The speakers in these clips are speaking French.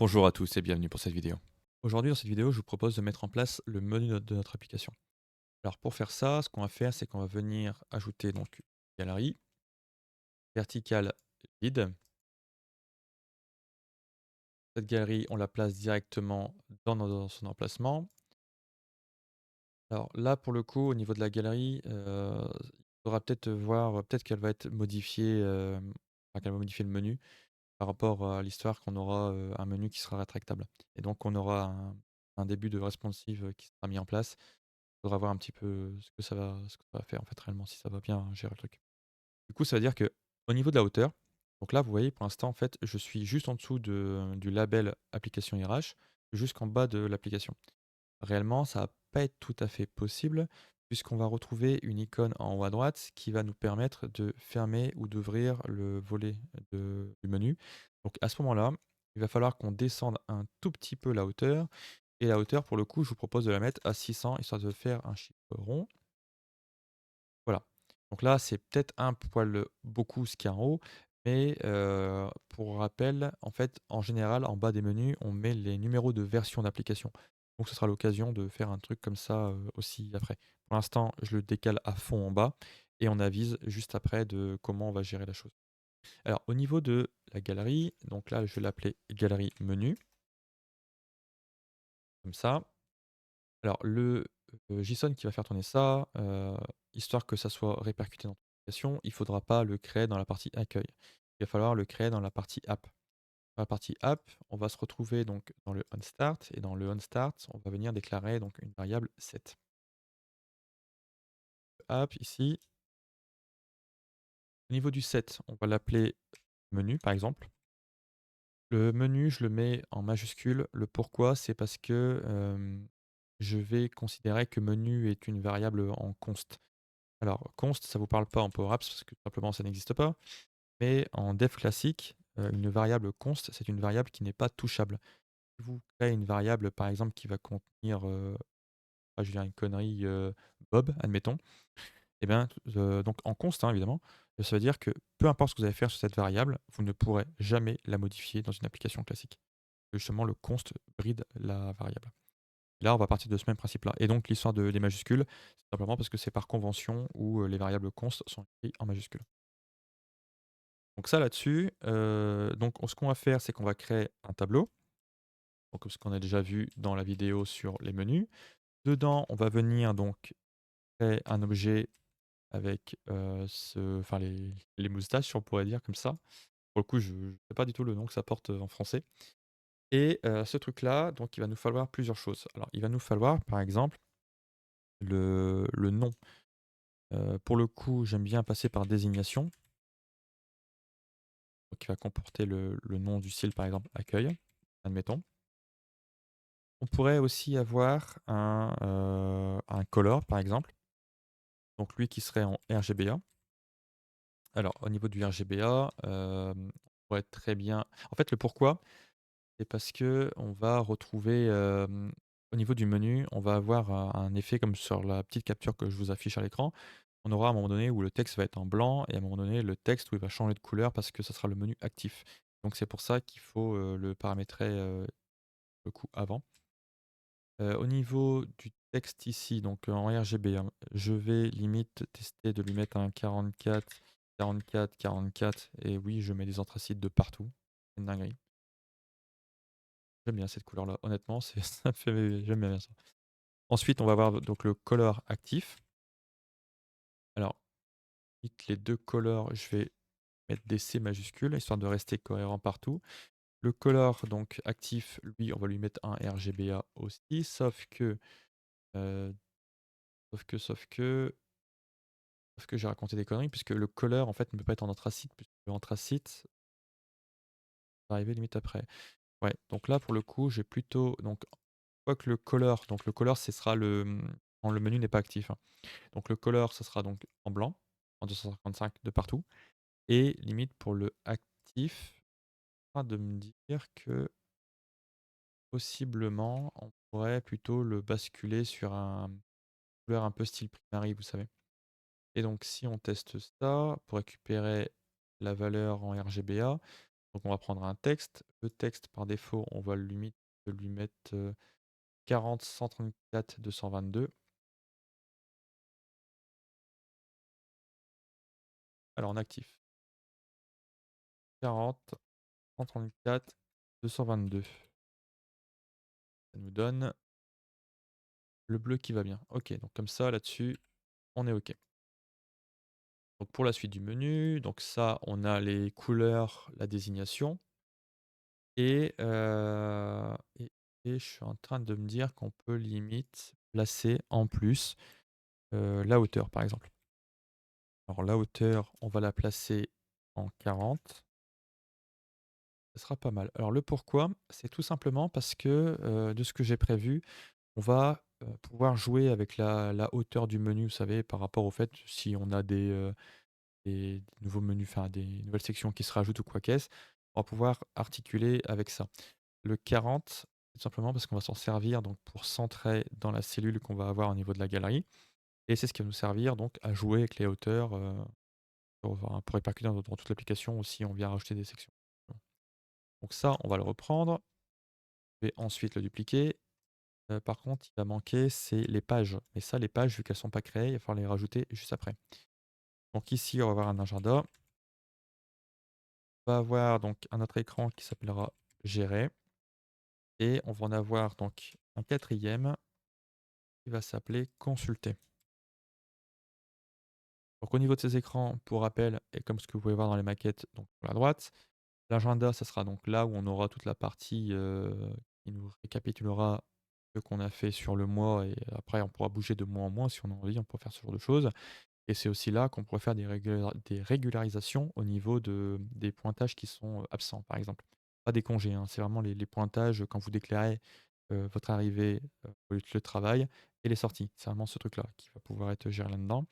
Bonjour à tous et bienvenue pour cette vidéo. Aujourd'hui, dans cette vidéo, je vous propose de mettre en place le menu de notre application. Alors pour faire ça, ce qu'on va faire, c'est qu'on va venir ajouter donc une galerie verticale vide. Cette galerie, on la place directement dans son emplacement. Alors là, pour le coup, au niveau de la galerie, il faudra peut-être voir, peut-être qu'elle va être modifiée, enfin, qu'elle va modifier le menu par rapport à l'histoire qu'on aura un menu qui sera rétractable. Et donc on aura un début de responsive qui sera mis en place. Faudra voir un petit peu ce que ça va faire en fait réellement, si ça va bien gérer le truc. Du coup, ça veut dire que au niveau de la hauteur, donc là, vous voyez pour l'instant, en fait, je suis juste en dessous du label application IRH, jusqu'en bas de l'application. Réellement, ça va pas être tout à fait possible, puisqu'on va retrouver une icône en haut à droite qui va nous permettre de fermer ou d'ouvrir le volet du menu. Donc à ce moment-là, il va falloir qu'on descende un tout petit peu la hauteur et la hauteur, pour le coup, je vous propose de la mettre à 600 histoire de faire un chiffre rond. Voilà. Donc là, c'est peut-être un poil beaucoup ce qu'il y a en haut, mais pour rappel, en fait, en général, en bas des menus, on met les numéros de version d'application. Donc ce sera l'occasion de faire un truc comme ça, aussi après. Pour l'instant, je le décale à fond en bas et on avise juste après de comment on va gérer la chose. Alors au niveau de la galerie, donc là, je vais l'appeler galerie menu, comme ça. Alors le JSON qui va faire tourner ça, histoire que ça soit répercuté dans ton application, il ne faudra pas le créer dans la partie accueil. Il va falloir le créer dans la partie app. Dans la partie app, on va se retrouver donc dans le onStart et dans le onStart, on va venir déclarer donc une variable set. App ici, au niveau du set, on va l'appeler menu par exemple. Le menu, je le mets en majuscule. Le pourquoi, c'est parce que, je vais considérer que menu est une variable en const. Alors, const, ça vous parle pas en Power Apps parce que tout simplement ça n'existe pas. Mais en dev classique, une variable const, c'est une variable qui n'est pas touchable. Si vous créez une variable, par exemple, qui va contenir, je vais dire une connerie, Bob, admettons, et bien, donc en const, hein, évidemment, ça veut dire que peu importe ce que vous allez faire sur cette variable, vous ne pourrez jamais la modifier dans une application classique. Justement, le const bride la variable. Là, on va partir de ce même principe-là. Et donc, l'histoire des majuscules, c'est simplement parce que c'est par convention où les variables const sont écrites en majuscules. Donc ça là-dessus, donc ce qu'on va faire, c'est qu'on va créer un tableau, donc ce qu'on a déjà vu dans la vidéo sur les menus. Dedans, on va venir donc créer un objet avec, enfin les moustaches, on pourrait dire comme ça. Pour le coup, je ne sais pas du tout le nom que ça porte, en français et ce truc-là, donc il va nous falloir plusieurs choses. Alors, il va nous falloir, par exemple, le nom. Pour le coup, j'aime bien passer par désignation, donc qui va comporter le nom du style, par exemple, accueil, admettons. On pourrait aussi avoir un color, par exemple, donc lui qui serait en RGBA. Alors au niveau du RGBA, on pourrait très bien en fait, le pourquoi, c'est parce que on va retrouver, au niveau du menu, on va avoir un effet comme sur la petite capture que je vous affiche à l'écran. On aura à un moment donné où le texte va être en blanc et à un moment donné, le texte où il va changer de couleur parce que ça sera le menu actif. Donc c'est pour ça qu'il faut, le paramétrer, le coup avant. Au niveau du texte ici, donc en RGB, hein, je vais limite tester de lui mettre un 44, 44, 44 et oui, je mets des anthracites de partout. C'est une dinguerie. J'aime bien cette couleur-là, honnêtement, ça me fait j'aime bien ça. Ensuite, on va avoir donc le color actif. Alors, vite les 2 colors, je vais mettre des C majuscules, histoire de rester cohérent partout. Le color donc actif, lui, on va lui mettre un RGBA aussi, heu, sauf que j'ai raconté des conneries puisque le color en fait ne peut pas être en anthracite puisque l'anthracite va arriver limite après. Ouais, donc là pour le coup, j'ai plutôt donc quoique le color ce sera quand le menu n'est pas actif, hein. Donc le color ça sera donc en blanc, en 255 de partout et limite pour le actif, de me dire que possiblement on pourrait plutôt le basculer sur un couleur un peu style Primary, vous savez? Et donc si on teste ça, pour récupérer la valeur en RGBA, Donc on va prendre un texte. Le texte par défaut, on va lui mettre 40 134 222. Alors en actif. 40 134 222. Ça nous donne le bleu qui va bien. Ok, donc comme ça, là-dessus, on est ok. Donc pour la suite du menu, donc ça, on a les couleurs, la désignation. Et, et je suis en train de me dire qu'on peut limite placer en plus la hauteur, par exemple. Alors la hauteur, on va la placer en 40. Ce sera pas mal. Alors le pourquoi, c'est tout simplement parce que, de ce que j'ai prévu, on va, pouvoir jouer avec la hauteur du menu, vous savez, par rapport au fait si on a des nouveaux menus, enfin des nouvelles sections qui se rajoutent ou quoi qu'est-ce, on va pouvoir articuler avec ça. Le 40, tout simplement parce qu'on va s'en servir donc pour centrer dans la cellule qu'on va avoir au niveau de la galerie et c'est ce qui va nous servir donc à jouer avec les hauteurs, pour répercuter dans toute l'application ou si on vient rajouter des sections. Donc ça, on va le reprendre. Je vais ensuite le dupliquer. Par contre, il va manquer, c'est les pages. Mais ça, les pages, vu qu'elles ne sont pas créées, il va falloir les rajouter juste après. Donc ici, on va avoir un agenda. On va avoir donc un autre écran qui s'appellera gérer. Et on va en avoir donc un quatrième qui va s'appeler consulter. Donc au niveau de ces écrans, pour rappel, et comme ce que vous pouvez voir dans les maquettes, donc sur la droite, l'agenda, ça sera donc là où on aura toute la partie qui nous récapitulera ce qu'on a fait sur le mois et après on pourra bouger de mois en mois si on a envie, on peut faire ce genre de choses. Et c'est aussi là qu'on pourrait faire des régularisations au niveau des pointages qui sont absents, par exemple. Pas des congés, hein, c'est vraiment les pointages quand vous déclarez votre arrivée au lieu de travail et les sorties. C'est vraiment ce truc-là qui va pouvoir être géré là-dedans.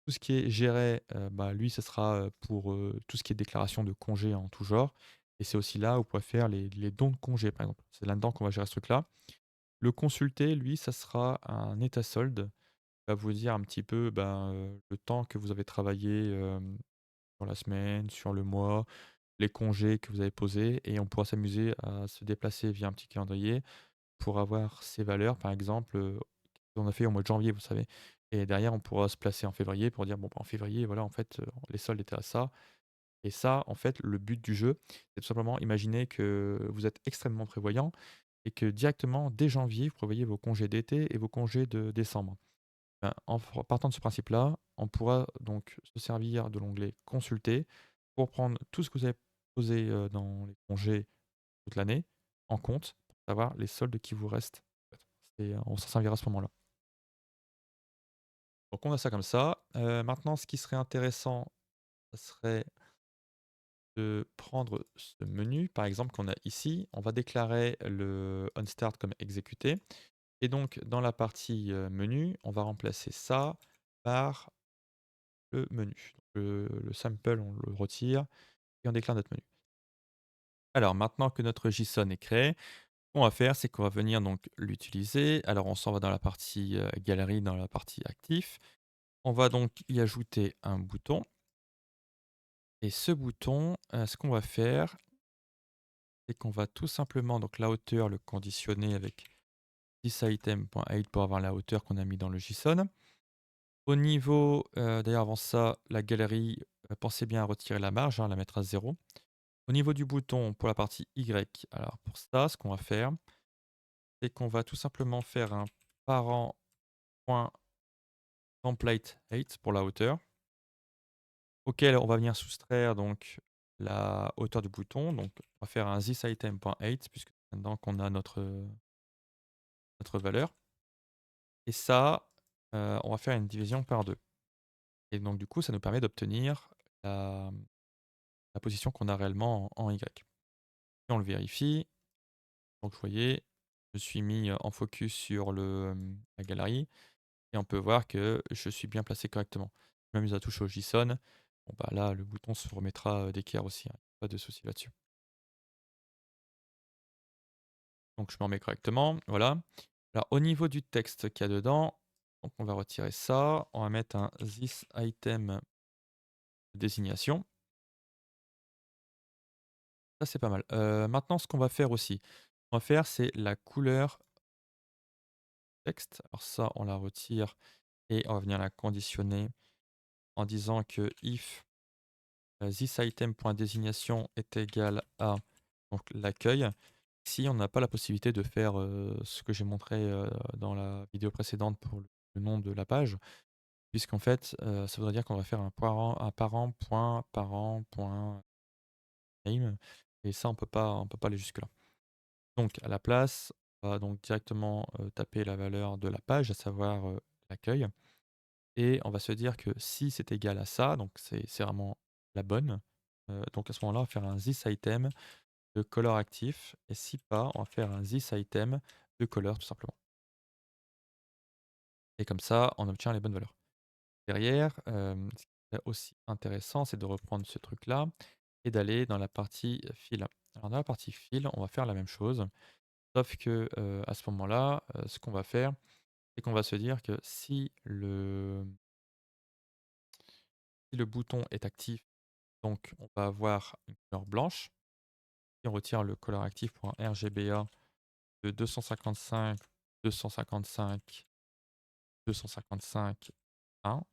Tout ce qui est géré, bah, lui, ce sera, pour, tout ce qui est déclaration de congés en tout genre et c'est aussi là où on pourrait faire les dons de congés, par exemple. C'est là-dedans qu'on va gérer ce truc-là. Le consulter, lui, ça sera un état solde qui va vous dire un petit peu, ben, le temps que vous avez travaillé, sur la semaine, sur le mois, les congés que vous avez posés et on pourra s'amuser à se déplacer via un petit calendrier pour avoir ces valeurs. Par exemple, on a fait au mois de janvier, vous savez? Et derrière, on pourra se placer en février pour dire: «Bon, bah, en février, voilà, en fait, les soldes étaient à ça» et ça, en fait, le but du jeu, c'est tout simplement imaginer que vous êtes extrêmement prévoyant et que directement, dès janvier, vous prévoyez vos congés d'été et vos congés de décembre. Ben, partant de ce principe-là, on pourra donc se servir de l'onglet «Consulter» pour prendre tout ce que vous avez posé, dans les congés toute l'année en compte pour savoir les soldes qui vous restent, en fait. On s'en servira à ce moment-là. Donc on a ça comme ça. Maintenant ce qui serait intéressant, ça serait de prendre ce menu, par exemple, qu'on a ici. On va déclarer le onStart comme exécuté et donc dans la partie, menu, on va remplacer ça par le menu. Le sample, on le retire et on déclare notre menu. Alors maintenant que notre JSON est créé, ce qu'on va faire, c'est qu'on va venir donc l'utiliser. Alors on s'en va dans la partie, galerie, dans la partie actif. On va donc y ajouter un bouton et ce bouton, ce qu'on va faire, c'est qu'on va tout simplement donc la hauteur, le conditionner avec thisItem.height pour avoir la hauteur qu'on a mis dans le JSON. Au niveau, d'ailleurs avant ça, la galerie, pensez bien à retirer la marge, hein, la mettre à 0. Au niveau du bouton pour la partie Y, alors pour ça, ce qu'on va faire, c'est qu'on va tout simplement faire un parent.template_height pour la hauteur, auquel on va venir soustraire donc la hauteur du bouton. Donc on va faire un thisItem.height puisque c'est maintenant qu'on a notre valeur et ça, on va faire une division par 2 et donc du coup, ça nous permet d'obtenir la position qu'on a réellement en Y. Et on le vérifie. Donc vous voyez, je suis mis, en focus sur la galerie et on peut voir que je suis bien placé correctement. Je m'amuse à toucher au JSON. Bon bah là, le bouton se remettra, d'équerre aussi, hein, pas de souci là-dessus. Donc je me remets correctement, voilà. Alors au niveau du texte qu'il y a dedans, donc on va retirer ça, on va mettre un this item désignation. Ça, c'est pas mal. Maintenant, ce qu'on va faire aussi, on va faire, c'est la couleur texte. Alors ça, on la retire et on va venir la conditionner en disant que if thisItem.désignation est égal à donc l'accueil. Si on n'a pas la possibilité de faire, ce que j'ai montré, dans la vidéo précédente pour le nom de la page, puisqu'en fait, ça voudrait dire qu'on va faire un parent.parent.name et ça on peut pas aller jusque là. Donc à la place, on va donc directement, taper la valeur de la page, à savoir, l'accueil et on va se dire que si c'est égal à ça, donc c'est vraiment la bonne, donc à ce moment-là, on va faire un thisItem de color actif et si pas, on va faire un thisItem de color tout simplement et comme ça, on obtient les bonnes valeurs. Derrière, ce qui est aussi intéressant, c'est de reprendre ce truc-là et d'aller dans la partie fil. Alors dans la partie fil, on va faire la même chose, sauf que, à ce moment-là, ce qu'on va faire, c'est qu'on va se dire que si le bouton est actif, donc on va avoir une couleur blanche. Si on retire le color actif pour un RGBA de 255, 255, 255, 1,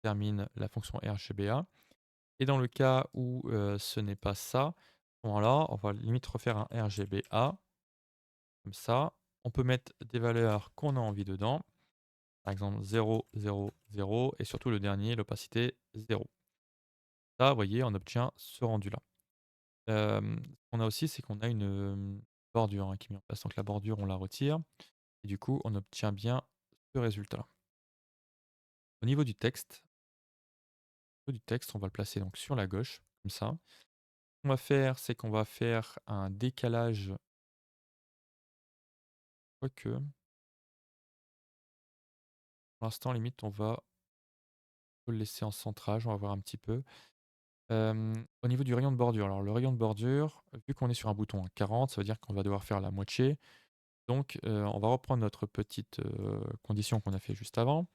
termine la fonction RGBA. Et dans le cas où, ce n'est pas ça, à ce moment-là, on va limite refaire un RGBA, comme ça. On peut mettre des valeurs qu'on a envie dedans, par exemple 0, 0, 0 et surtout le dernier, l'opacité 0. Ça, vous voyez, on obtient ce rendu-là. Ce qu'on a aussi, c'est qu'on a une, bordure, hein, qui est mise en place. Donc la bordure, on la retire et du coup, on obtient bien ce résultat-là. Au niveau du texte, on va le placer donc sur la gauche, comme ça. Ce qu'on va faire, c'est qu'on va faire un décalage, quoique, pour l'instant, limite, on va le laisser en centrage, on va voir un petit peu. Au niveau du rayon de bordure, alors le rayon de bordure, vu qu'on est sur un bouton à 40, ça veut dire qu'on va devoir faire la moitié. Donc, on va reprendre notre petite, condition qu'on a fait juste avant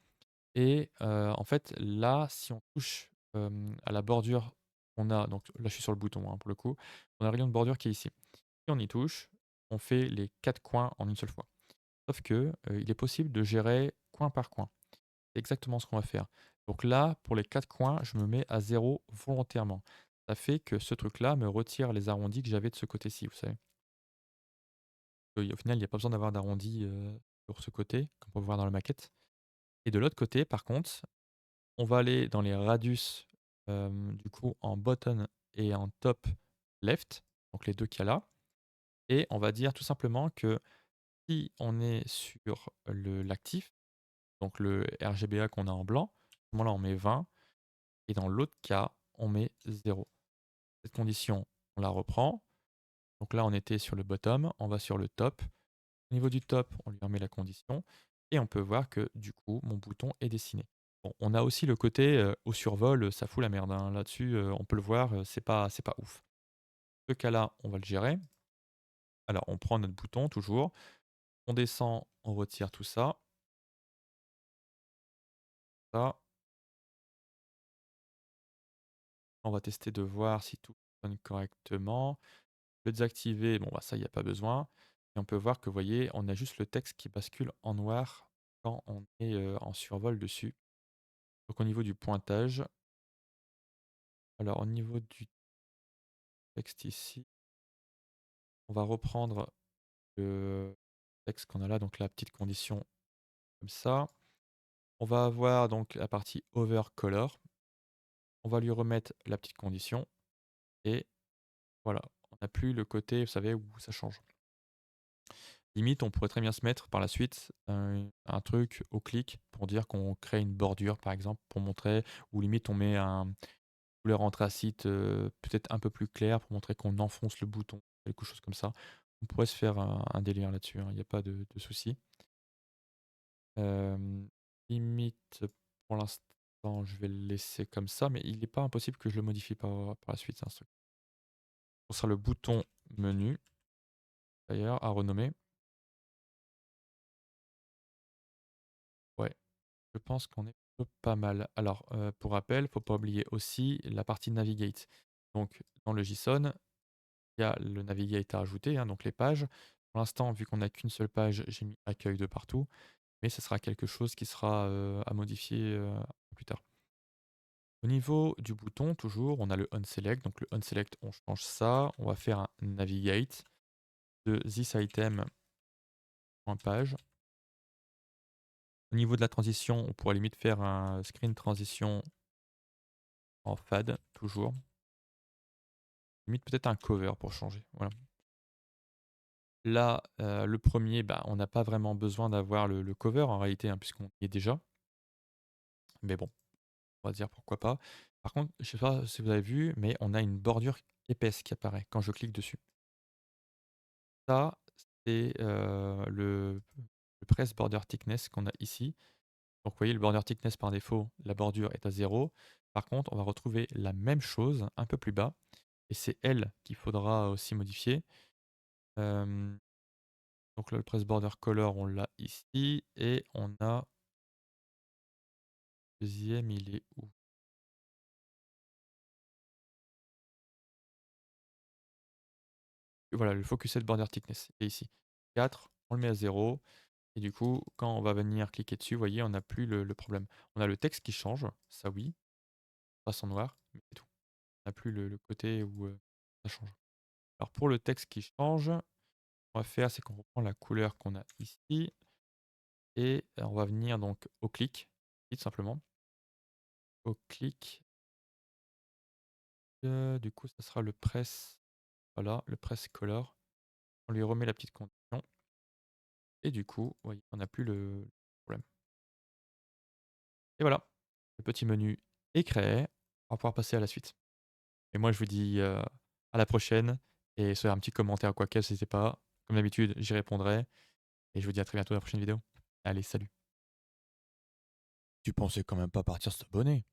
et en fait, là, si on touche, à la bordure qu'on a donc là, je suis sur le bouton, hein, pour le coup. On a le rayon de bordure qui est ici. Si on y touche, on fait les 4 coins en une seule fois. Sauf que, il est possible de gérer coin par coin. C'est exactement ce qu'on va faire. Donc là, pour les 4 coins, je me mets à 0 volontairement. Ça fait que ce truc-là me retire les arrondis que j'avais de ce côté-ci, vous savez? Au final, il y a pas besoin d'avoir d'arrondi, sur ce côté, comme on peut voir dans la maquette. Et de l'autre côté, par contre, on va aller dans les radius, du coup en bottom et en top left, donc les 2 qu'il y a là. Et on va dire tout simplement que si on est sur l'actif, donc le RGBA qu'on a en blanc, à ce moment-là on met 20 et dans l'autre cas, on met 0. Cette condition, on la reprend. Donc là, on était sur le bottom, on va sur le top. Au niveau du top, on lui remet la condition et on peut voir que du coup, mon bouton est dessiné. Bon, on a aussi le côté, au survol, ça fout la merde, hein. Là-dessus, on peut le voir, c'est pas ouf. Ce cas-là, on va le gérer. Alors, on prend notre bouton toujours, on descend, on retire tout ça, ça. On va tester de voir si tout fonctionne correctement. Le désactiver, bon, bah, ça, il y a pas besoin et on peut voir que, vous voyez, on a juste le texte qui bascule en noir quand on est, en survol dessus. Donc au niveau du pointage, alors au niveau du texte ici, on va reprendre le texte qu'on a là, donc la petite condition comme ça. On va avoir donc la partie over color. On va lui remettre la petite condition et voilà, on n'a plus le côté, vous savez, où ça change. Limite, on pourrait très bien se mettre par la suite un truc au clic pour dire qu'on crée une bordure, par exemple, pour montrer, ou limite on met un couleur anthracite, peut-être un peu plus clair pour montrer qu'on enfonce le bouton, quelque chose comme ça. On pourrait se faire un délire là-dessus, hein, il y a pas de souci. Limite, pour l'instant, je vais le laisser comme ça, mais il n'est pas impossible que je le modifie par la suite, hein, ce truc. Ce sera le bouton menu, d'ailleurs, à renommer. Ouais. Je pense qu'on est plutôt pas mal. Alors, pour rappel, faut pas oublier aussi la partie navigate. Donc dans le JSON, il y a le navigate à ajouter, hein, donc les pages. Pour l'instant, vu qu'on n'a qu'une seule page, j'ai mis accueil de partout, mais ce sera quelque chose qui sera, à modifier, plus tard. Au niveau du bouton, toujours, on a le onSelect. Donc le onSelect, on change ça. On va faire un navigate de this item en page. Au niveau de la transition, on pourrait limite faire un screen transition en fade, toujours. Limite peut-être un cover pour changer. Voilà. Là, le premier, bah, on n'a pas vraiment besoin d'avoir le cover en réalité, hein, puisqu'on y est déjà. Mais bon, on va dire pourquoi pas. Par contre, je sais pas si vous avez vu, mais on a une bordure épaisse qui apparaît quand je clique dessus. Ça, c'est, le press border thickness qu'on a ici. Donc vous voyez, le border thickness par défaut, la bordure est à 0. Par contre, on va retrouver la même chose un peu plus bas et c'est elle qu'il faudra aussi modifier. Hem, donc le press border color, on l'a ici et on a deuxième, il est où? Voilà, le focus set border thickness est ici. 4, on le met à 0 et du coup, quand on va venir cliquer dessus, vous voyez, on n'a plus le problème. On a le texte qui change, ça oui, passe en noir, mais c'est tout. On n'a plus le côté où, ça change. Alors pour le texte qui change, ce qu'on va faire, c'est qu'on reprend la couleur qu'on a ici et on va venir donc au clic, tout simplement. Au clic, du coup, ça sera le press, voilà, le press color. On lui remet la petite condition et du coup, vous voyez, on n'a plus le problème. Et voilà, le petit menu est créé. On va pouvoir passer à la suite. Et moi, je vous dis, à la prochaine et si vous avez un petit commentaire ou quoi que n'hésitez pas. Comme d'habitude, j'y répondrai et je vous dis à très bientôt dans la prochaine vidéo. Allez, salut. Tu pensais quand même pas partir s'abonner?